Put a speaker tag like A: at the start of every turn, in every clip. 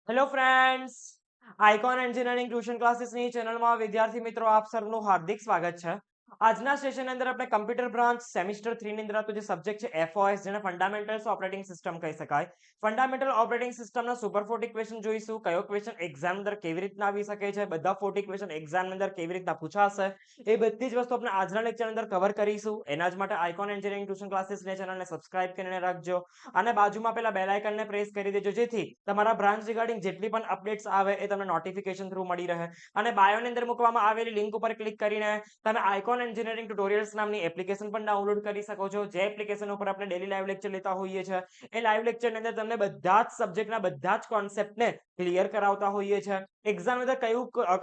A: Hello friends, icon engineering tuition ક્લાસીસની ચેનલમાં વિદ્યાર્થી મિત્રો આપ સર્વનું હાર્દિક સ્વાગત છે. આજના સેશન અંદર આપણે કમ્પ્યુટર બ્રાન્ચ સેમિસ્ટર 3 ની અંદર આપણો જે સબ્જેક્ટ છે FOS જેને ફંડામેન્ટલ્સ ઓપરેટિંગ સિસ્ટમ કહી શકાય. ફંડામેન્ટલ ઓપરેટિંગ સિસ્ટમના સુપર 40 ક્વેશ્ચન જોઈશું. કયો ક્વેશ્ચન એક્ઝામ અંદર કેવી રીતના આવી શકે છે, બધા 40 ક્વેશ્ચન એક્ઝામ અંદર કેવી રીતના પૂછાશે, એ બધી જ વસ્તુ આપણે આજના લેક્ચર અંદર કવર કરીશું. એના જ માટે આઇકોન એન્જિનિયરિંગ ટ્યુશન ક્લાસીસની ચેનલને સબસ્ક્રાઇબ કરીને રાખજો અને બાજુમાં પેલા બેલ આઇકનને પ્રેસ કરી દેજો, જેથી તમારા બ્રાન્ચ રિગાર્ડિંગ જેટલી પણ અપડેટ્સ આવે એ તમને નોટિફિકેશન થ્રુ મળી રહે. અને બાયોની અંદર મૂકવામાં આવેલી લિંક ઉપર ક્લિક કરીને તમે આઇકોન એન્જિનિયરિંગ ટ્યુટોરિયલ્સ નામની એપ્લિકેશન પણ ડાઉનલોડ કરી શકો છો. જે એપ્લિકેશન ઉપર આપણે ડેલી લાઈવ લેક્ચર લેતા હોઈએ છીએ, એ લાઈવ લેક્ચરની અંદર તમને બધા જ સબ્જેક્ટના બધા જ કોન્સેપ્ટને ક્લિયર કરાવતા હોઈએ છીએ. એક્ઝામ અંદર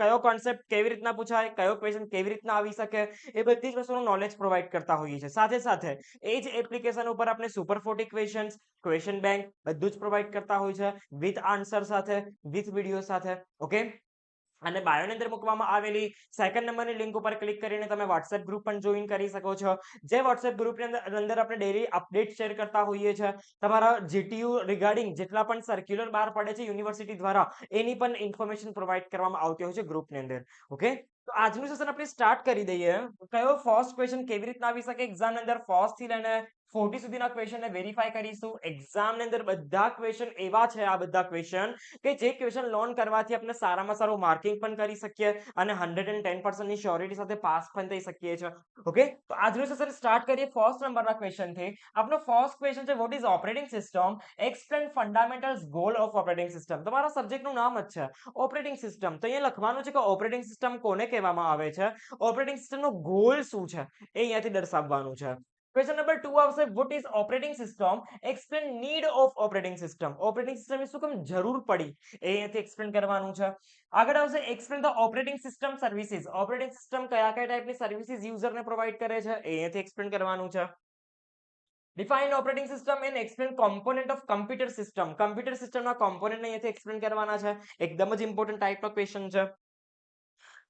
A: કયો કોન્સેપ્ટ કેવી રીતના પૂછાય, કયો ક્વેશ્ચન કેવી રીતના આવી શકે, એ બધી જ વસ્તુનું નોલેજ પ્રોવાઈડ કરતા હોઈએ છીએ. સાથે સાથે એ જ એપ્લિકેશન ઉપર આપણે સુપર 40 ક્વેશ્ચન્સ, ક્વેશ્ચન બેંક બધું જ પ્રોવાઈડ કરતા હોય છે, વિથ આન્સર સાથે, વિથ વિડીયો સાથે. ઓકે, અને બાયોની અંદર મૂકવામાં આવેલી સેકન્ડ નંબરની લિંક ઉપર ક્લિક કરીને તમે WhatsApp ગ્રુપ પણ જોઈન કરી શકો છો. જે WhatsApp ગ્રુપની અંદર આપણે ડેલી અપડેટ શેર કરતા હોઈએ છીએ. તમારા GTU રિગાર્ડિંગ જેટલા પણ સર્ક્યુલર બહાર પડે છે યુનિવર્સિટી દ્વારા, એની પણ ઇન્ફોર્મેશન પ્રોવાઈડ કરવામાં આવતી હોય છે ગ્રુપની અંદર. ઓકે, તો આજનું સેશન આપણે સ્ટાર્ટ કરી દઈએ. કયો ફર્સ્ટ ક્વેશ્ચન કેવી રીતના આવી શકે એક્ઝામ અંદર, ફર્સ્ટ થી લઈને 40 સુધીના ક્વેશ્ચનને વેરીફાઈ કરીશું. એક્ઝામની અંદર બધા ક્વેશ્ચન એવા છે, આ બધા ક્વેશ્ચન કે જે ક્વેશ્ચન લર્ન કરવાથી આપણે સારામાં સારું માર્કિંગ પણ કરી શકીએ અને 110% ની શ્યોરિટી સાથે પાસ પણ થઈ શકીએ છીએ. ઓકે, તો આજનું સેશન સ્ટાર્ટ કરીએ ફર્સ્ટ નંબરના ક્વેશ્ચનથી. આપણો ફર્સ્ટ ક્વેશ્ચન છે, what is operating system? Explain fundamentals goal of operating system. તમારા સબ્જેક્ટનું નામ જ છે ઓપરેટિંગ સિસ્ટમ, તો અહીંયા લખવાનું છે કે ઓપરેટિંગ સિસ્ટમ કોને કહેવામાં આવે છે, ઓપરેટિંગ સિસ્ટમનો ગોલ શું છે, એ અહીંયાથી દર્શાવવાનું છે. ક્વેશ્ચન નંબર 2 આવશે, what is operating system? Explain need of operating system. Operating સિસ્ટમની શું કેમ જરૂર પડી, એ અહીંયાથી એક્સપ્લેન કરવાનું છે. આગળ આવશે, explain the operating system services. Operating system કયા કયા ટાઈપની સર્વિસીસ યુઝરને પ્રોવાઈડ કરે છે, એ અહીંયાથી એક્સપ્લેન કરવાનું છે. Define operating system and explain component of computer system. Computer સિસ્ટમના કોમ્પોનન્ટ અહીંયાથી એક્સપ્લેન કરવાના છે. એકદમ જ ઇમ્પોર્ટન્ટ ટાઈપનો ક્વેશ્ચન છે.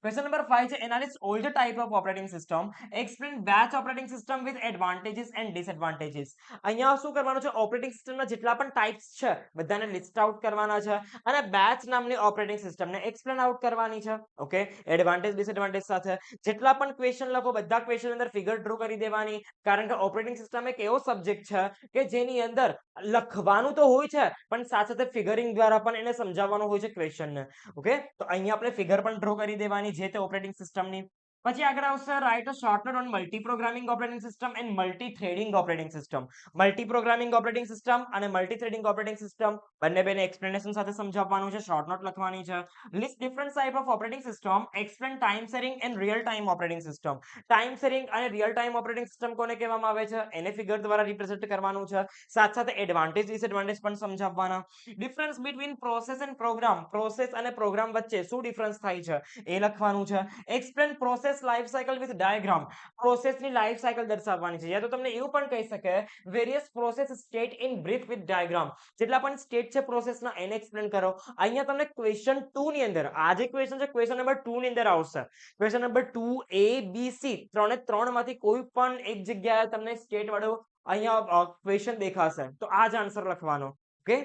A: ક્વેશ્ચન નંબર 5 છે, analysis all the type of operating system. Explain batch operating system with advantages and disadvantages. અહીંયા શું કરવાનું છે, ઓપરેટિંગ સિસ્ટમના જેટલા પણ ટાઈપ્સ છે બધાને લિસ્ટ આઉટ કરવાના છે અને બેચ નામની ઓપરેટિંગ સિસ્ટમને એક્સપ્લેન આઉટ કરવાની છે. ઓકે, એડવાન્ટેજ ડિસએડવાન્ટેજ સાથે જેટલા પણ ક્વેશ્ચન લખો બધા ક્વેશ્ચન અંદર ફિગર ડ્રો કરી દેવાની, કારણ કે ઓપરેટિંગ સિસ્ટમ એક એવો સબ્જેક્ટ છે કે જેની અંદર લખવાનું તો હોય છે પણ સાથે સાથે ફિગરિંગ દ્વારા પણ એને સમજાવવાનું હોય છે ક્વેશ્ચનને. ઓકે, તો અહીંયા આપણે ફિગર પણ ડ્રો કરી દેવાની જે તે ઓપરેટિંગ સિસ્ટમની. પછી આગળ આવશે, right a short note on multi programming operating system and multi threading operating system. Multi programming operating system અને મલ્ટી થ્રેડિંગ ઓપરેટિંગ સિસ્ટમ બંને એક્સપ્લેનેશન સાથે સમજાવવાનું છે, શોર્ટ નોટ લખવાની છે. List different type of operating system. Explain time sharing and real time operating system. Time sharing અને real time operating system કોને કહેવામાં આવે છે, એને ફિગર દ્વારા રિપ્રેઝન્ટ કરવાનું છે. સાથે સાથે એડવાન્ટેજ ડિસએડવાન્ટેજ પણ સમજાવવાના. Difference between process and program. Process અને પ્રોગ્રામ વચ્ચે શું ડિફરન્સ થાય છે, એ લખવાનું છે. Explain process life cycle with diagram. પ્રોસેસની લાઈફ સાયકલ દર્શાવવાની છે, યા તો તમને એવું પણ કહી શકે various process state in brief with diagram. જેટલા પણ સ્ટેટ છે પ્રોસેસના એને એક્સપ્લેન કરો. અહીંયા તમને ક્વેશ્ચન 2 ની અંદર આ જે ક્વેશ્ચન છે ક્વેશ્ચન નંબર 2 ની અંદર આવશે. Question number 2 A B C ત્રણે ત્રણમાંથી કોઈ પણ એક જગ્યાએ તમને સ્ટેટ વાળો અહીંયા ક્વેશ્ચન દેખાશે, તો આ જ આન્સર લખવાનો. ઓકે,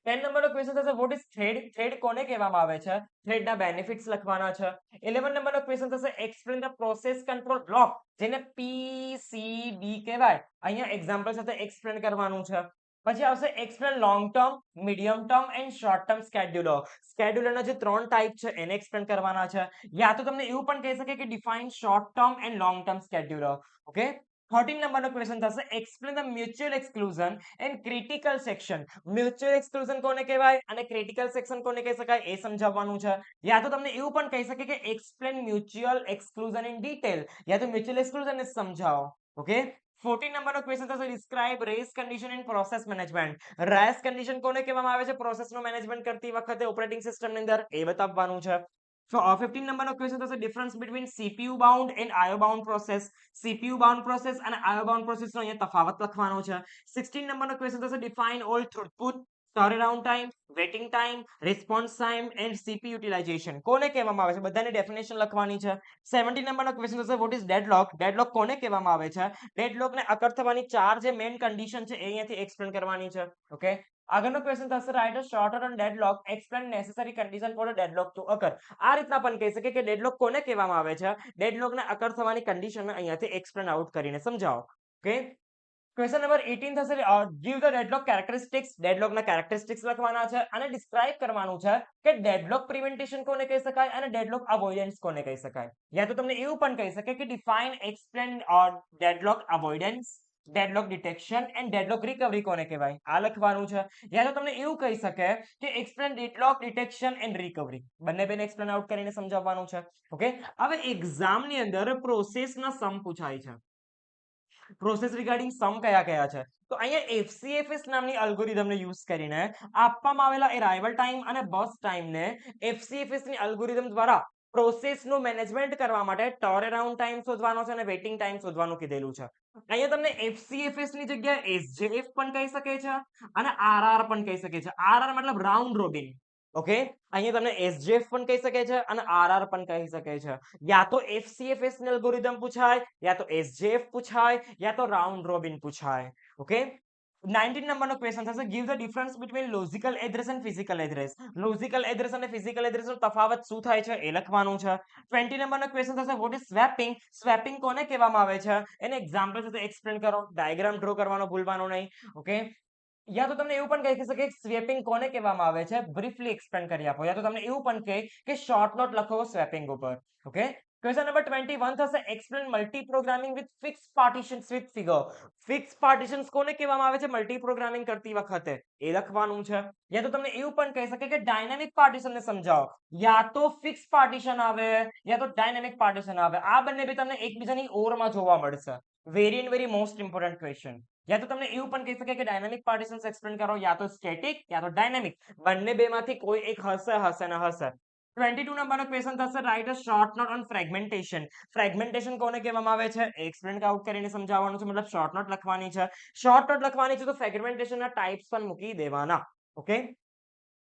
A: 10 નંબરનો ક્વેશ્ચન થશે, વોટ ઇઝ થ્રેડ? થ્રેડ કોને કહેવામાં આવે છે, થ્રેડના બેનિફિટ્સ લખવાના છે. 11 નંબરનો ક્વેશ્ચન થશે, explain the process control block, જેને PCB કહેવાય. અહીંયા એક્ઝામ્પલ સાથે એક્સપ્લેન કરવાનું છે. પછી આવશે, explain long term, medium term and short term scheduler. સ્કેડ્યુલરના જે 3 ટાઈપ છે એને એક્સપ્લેન કરવાના છે. યા તો તમને એવું પણ કહી શકે કે define short term and long term scheduler. Okay, 13 નંબરનો ક્વેશ્ચન થશે, explain the mutual exclusion and critical section. Mutual exclusion કોને કહેવાય અને ક્રિટિકલ સેક્શન કોને કહી શકાય, એ સમજાવવાનું છે. યા તો તમને એવું પણ કહી શકે કે explain mutual exclusion in detail, યા તો મ્યુચ્યુઅલ એક્સક્લુઝન ને સમજાવો. ઓકે, 14 નંબરનો ક્વેશ્ચન થશે, describe race condition in process management. Race condition કોને કહેવામાં આવે છે પ્રોસેસનું મેનેજમેન્ટ કરતી વખતે ઓપરેટિંગ સિસ્ટમની અંદર, એ બતાવવાનું છે. 15 નંબરનો ક્વેશ્ચન થશે, difference between CPU bound and IO bound process. CPU bound process અને IO બાઉન્ડ પ્રોસેસનો અહીંયા તફાવત લખવાનો છે. 16 નંબરનો ક્વેશ્ચન થશે, define all throughput, turnaround time, waiting time, response time and CPU utilisation કોને કહેવામાં આવે છે, બધાની ડેફિનેશન લખવાની છે. 17 નંબરનો ક્વેશ્ચન થશે, વોટ ઇઝ ડેડલોક? ડેડલોક કોને કહેવામાં આવે છે? ડેડલોકને અકર થવાની 4 જે મેઇન કન્ડિશન છે એ અહીંયાથી એક્સપ્લેન કરવાની છે. ઓકે, આગળનો ક્વેશ્ચન થશે write a shorter on deadlock explain necessary condition for deadlock to occur. આ રીતના પણ કહી શકે કે ડેડલોક કોને કહેવામાં આવે છે, ડેડલોકને અકર થવાની કન્ડિશન અહીંયાથી એક્સપ્લેન આઉટ કરીને સમજાવો. ઓકે, ક્વેશ્ચન નંબર 18 થશે ગીવ ધ ડેડલોક કેરેક્ટરિસ્ટિક્સ. ડેડલોકના કેરેક્ટરિસ્ટિક્સ લખવાના છે અને ડિસ્ક્રાઇબ કરવાનું છે કે ડેડલોક પ્રિવેન્ટેશન કોને કહી શકાય અને ડેડલોક અવોઇડન્સ કોને કહી શકાય. યા તો તમને એવું પણ કહી શકે કે define explain deadlock avoidance, deadlock detection and deadlock recovery કોને કહેવાય, આ લખવાનું છે. યા તો તમને એવું કહી શકે કે explain deadlock detection and recovery, બંને બેને એક્સપ્લેન આઉટ કરીને સમજાવવાનું છે. ઓકે, હવે એક્ઝામની અંદર પ્રોસેસના સમ પૂછાય છે. પ્રોસેસ રિગાર્ડિંગ સમ કયા કયા છે, તો અહીંયા એફસીએફએસ નામની અલ્ગોરિધમને યુઝ કરીને આપવામાં આવેલા અરાઇવલ ટાઈમ અને બસ ટાઈમને એફસીએફએસ ની અલ્ગોરિધમ દ્વારા પ્રોસેસનું મેનેજમેન્ટ કરવા માટે ટર્ન અરાઉન્ડ ટાઈમ શોધવાનો છે અને વેઇટિંગ ટાઈમ શોધવાનું કીધેલું છે. અહીંયા તમને એફસીએફએસ ની જગ્યાએ એસજેએફ પણ કહી શકે છે અને આરઆર પણ કહી શકે છે. આરઆર મતલબ રાઉન્ડ રોબિન. ઓકે, અહીંયા તમને એસજેએફ પણ કહી શકે છે અને આરઆર પણ કહી શકે છે. યા તો એફસીએફએસ ની અલ્ગોરિધમ પૂછાય, યા તો એસજેએફ પૂછાય, યા તો રાઉન્ડ રોબિન પૂછાય. ઓકે, 19 નંબરનો ક્વેશ્ચન થશે give the difference between logical address and physical address. Logical address અને ફિઝિકલ એડ્રેસનો તફાવત શું થાય છે એ લખવાનું છે. 20 નંબરનો ક્વેશ્ચન થશે વોટ ઇઝ સ્વેપિંગ. સ્વેપિંગ કોને કહેવામાં આવે છે એને એક્ઝામ્પલ સાથે એક્સપ્લેન કરો, ડાયાગ્રામ ડ્રો કરવાનો ભૂલવાનું નહીં. ઓકે, યા તો તમને એવું પણ કહી શકે સ્વેપિંગ કોને કહેવામાં આવે છે, બ્રીફલી એક્સપ્લેન કરી આપો. યા તો તમને એવું પણ કહે કે શોર્ટ નોટ લખો સ્વેપિંગ ઉપર. ઓકે, ક્વેશ્ચન નંબર 21 થશે explain multi programming with fix partitions with figure. Fix partitions કોને કહેવામાં આવે છે મલ્ટી પ્રોગ્રામિંગ કરતી વખતે, એ લખવાનું છે. યા તો તમને એવું પણ કહી શકે કે ડાયનામિક પાર્ટીશન ને સમજાવો. યા તો ફિક્સ પાર્ટીશન આવે યા તો ડાયનામિક પાર્ટીશન આવે. આ બંને બી તમને એકબીજાની ઓરમાં જોવા મળશે. Very and very most important question. યા તો તમને એવું પણ કહી શકે કે ડાયનામિક પાર્ટીશન્સ એક્સપ્લેન કરો, યા તો સ્ટેટિક યા તો ડાયનામિક, બંને બેમાંથી કોઈ એક હશે ને હશે. 22 નંબરનો ક્વેશ્ચન થશે write a short note on fragmentation. Fragmentation કોને કહેવામાં આવે છે એક્સપ્લેન આઉટ કરીને સમજાવવાનું છે, મતલબ શોર્ટ નોટ લખવાની છે. શોર્ટ નોટ લખવાની છે તો ફ્રેગમેન્ટેશનના ટાઇપ્સ પણ મૂકી દેવાના. Okay,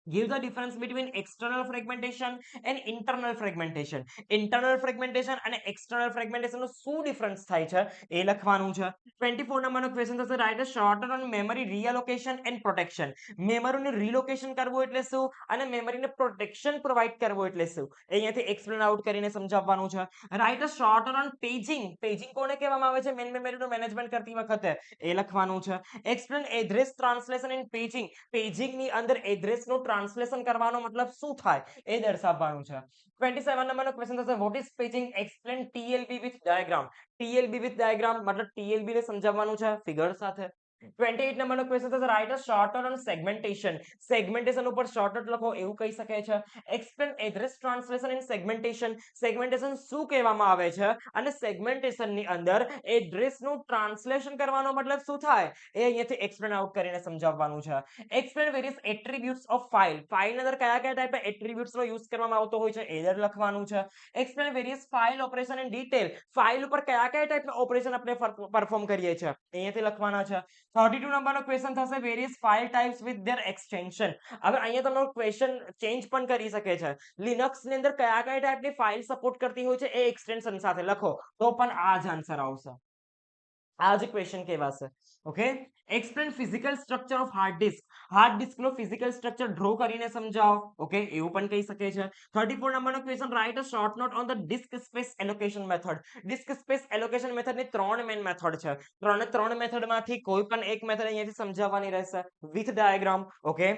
A: give the difference between external fragmentation and internal fragmentation. internal fragmentation અને external fragmentation નો શું ડિફરન્સ થાય છે એ લખવાનું છે. 24 નંબરનો ક્વેશ્ચન થશે write a shorter on memory reallocation and protection. મેમરીનું રીલોકેશન કરવું એટલે શું અને મેમરીને પ્રોટેક્શન પ્રોવાઈડ કરવું એટલે શું, એ અહીંયાથી એક્સપ્લેન આઉટ કરીને સમજાવવાનું છે. Write a shorter on paging. Paging કોને કહેવામાં આવે છે મેન મેમરીનું મેનેજમેન્ટ કરતી વખતે, એ લખવાનું છે. Explain address translation in paging. પેજિંગની અંદર એડ્રેસનું ટ્રાન્સલેશન કરવાનો મતલબ શું થાય એ દર્શાવવાનું છે. 27 નંબરનો ક્વેશ્ચન થશે what is paging. Explain TLB with diagram. TLB with diagram મતલબ ટીએલબી ને સમજાવવાનું છે ફિગર સાથે. 28 નંબરનો ક્વેશ્ચન થશે write a shorter on segmentation. Segmentation ઉપર શોર્ટકટ લખો એવું કહી શકાય છે. Explain address translation in segmentation. Segmentation શું કહેવામાં આવે છે અને સેગમેન્ટેશનની અંદર એડ્રેસનું ટ્રાન્સલેશન કરવાનો મતલબ શું થાય એ અહીંયાથી એક્સપ્લેન આઉટ કરીને સમજાવવાનું છે. Explain various attributes of file. ફાઇલની અંદર કયા કયા ટાઈપના એટ્રીબ્યુટ્સનો યુઝ કરવામાં આવતો હોય છે એ લખવાનું છે. Explain various file operation in detail. File ઉપર કયા કયા ટાઈપના ઓપરેશન આપણે પરફોર્મ કરીએ છીએ અહીંયાથી લખવાના છે. 32 નંબરનો ક્વેશ્ચન થશે various file types with their extension. હવે અહીંયા તમારો ક્વેશ્ચન ચેન્જ પણ કરી શકે છે. લિનક્સ ની અંદર કયા કયા ટાઈપની ફાઇલ સપોર્ટ કરતી હોય છે એ એક્સટેન્શન સાથે લખો તો પણ આ જ આન્સર આવશે. આ જ ક્વેશ્ચન કહેવાશે. Okay, explain physical structure of hard disk. Hard disk નો ફિઝિકલ સ્ટ્રક્ચર ડ્રો કરીને સમજાવો. ઓકે, એવું પણ કહી શકે છે. 34 નંબરનો question write a short note on the disk space allocation method. Disk space allocation મેથડની ત્રણ મેઇન મેથડ છે. ત્રણ મેથડમાંથી કોઈ પણ એક મેથડ અહીંયાથી સમજાવવાની રહેશે વિથ ડાયાગ્રામ. ઓકે,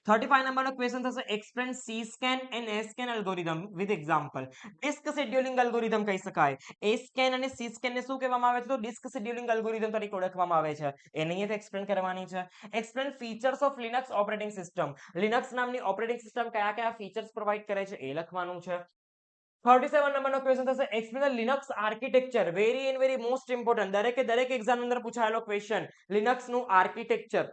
A: 35 નંબરનો ક્વેશ્ચન થશે explain C scan and A scan algorithm with example. Disk scheduling algorithm કહી શકાય. એ સ્કેન અને સી સ્કેન ને શું કહેવામાં આવે છે તો ડિસ્ક શેડ્યુલિંગ એલ્ગોરિધમ તરીકે ઓળખવામાં આવે છે. એને અહીંયા એક્સપ્લેન કરવાની છે. Explain features of Linux operating system. Linux નામની ઓપરેટિંગ સિસ્ટમ કયા કયા ફીચર્સ પ્રોવાઈડ કરે છે એ લખવાનું છે. 37 નંબરનો ક્વેશ્ચન થશે explain the Linux architecture. Very and very most important, દરેક એક્ઝામ અંદર પૂછાયેલો ક્વેશ્ચન. લિનક્સ નું આર્કિટેક્ચર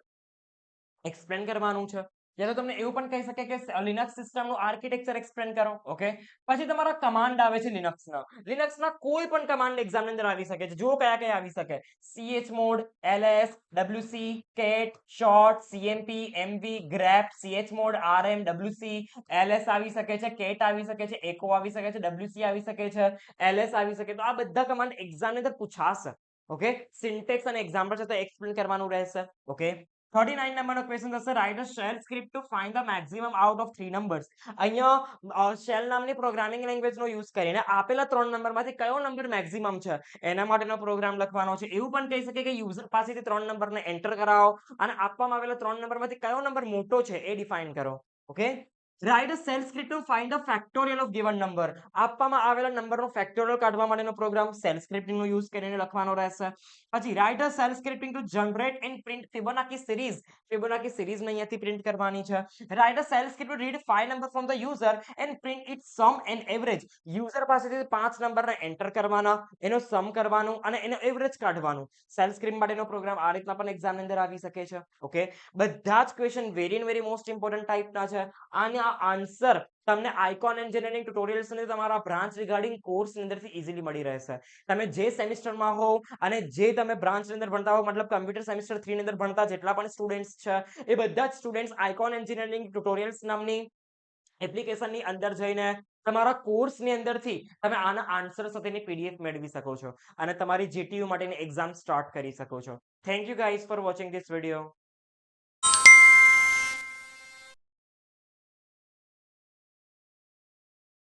A: એક્સપ્લેન કરવાનું છે. યા તો તમને એવું પણ કહી શકે કે લિનક્સ સિસ્ટમનું આર્કિટેક્ચર એક્સપ્લેન કરો. ઓકે, પછી તમારા કમાન્ડ આવે છે લિનક્સના કોઈ પણ કમાન્ડ એક્ઝામ ની અંદર આવી શકે છે. જુઓ કયા કયા આવી શકે. chmod, ls, wc, cat, short, cmp, mv, grep, chmod, rm, wc, ls આવી શકે છે, cat આવી શકે છે, echo આવી શકે છે, wc આવી શકે છે, ls આવી શકે. તો આ બધા કમાન્ડ એક્ઝામ ની અંદર પૂછાશે. ઓકે, સિન્ટેક્સ અને એક્ઝામ્પલ સાથે એક્સપ્લેન કરવાનું રહેશે. ઓકે, 39 નંબરનો ક્વેશ્ચન થશે write a shell script to find the maximum out of 3 numbers. અહીંયા શેલ નામની પ્રોગ્રામિંગ લેંગ્વેજનો યુઝ કરીને આપેલા 3 નંબરમાંથી કયો નંબર મેક્સિમમ છે એના માટેનો પ્રોગ્રામ લખવાનો છે. એવું પણ કહી શકે કે યુઝર પાસેથી 3 નંબરને એન્ટર કરાવો અને આપવામાં આવેલા 3 નંબરમાંથી કયો નંબર મોટો છે એ ડિફાઇન કરો. Okay, write a shell script to find the factorial of given number. આપવામાં આવેલા નંબરનો ફેક્ટોરિયલ કાઢવા માટેનો પ્રોગ્રામ શેલ સ્ક્રિપ્ટનો યુઝ કરીને લખવાનો રહેશે. પછી write a shell scripting to generate and print Fibonacci series. Fibonacci સિરીઝને અહીંયાથી પ્રિન્ટ કરવાની છે. Write a shell script to read 5 number from the user and print its sum and average. User પાસેથી 5 નંબરને એન્ટર કરવાના, એનો સમ કરવાનું અને એનો એવરેજ કાઢવાનું. શેલ સ્ક્રિપ્ટ માટેનો પ્રોગ્રામ આ રીતના પણ એક્ઝામની અંદર આવી શકે છે. ઓકે, બધા જ question very very most important ટાઈપના છે. આના આન્સર તમને આઇકોન એન્જિનિયરિંગ ટ્યુટોરિયલ્સ અને તમારા બ્રાન્ચ રિગાર્ડિંગ કોર્સ ની અંદરથી ઇઝીલી મળી રહેશે. તમે જે સેમિસ્ટરમાં હો અને જે તમે બ્રાન્ચ ની અંદર ભણતા હો, મતલબ કમ્પ્યુટર સેમિસ્ટર 3 ની અંદર ભણતા જેટલા પણ સ્ટુડન્ટ્સ છે એ બધા જ સ્ટુડન્ટ્સ આઇકોન એન્જિનિયરિંગ ટ્યુટોરિયલ્સ નામની એપ્લિકેશનની અંદર જઈને તમારા કોર્સની અંદરથી તમે આના આન્સર સાથેની પીડીએફ મેળવી શકો છો અને તમારી જીટીયુ માટેની એક્ઝામ સ્ટાર્ટ કરી શકો છો. Thank you guys for watching this video.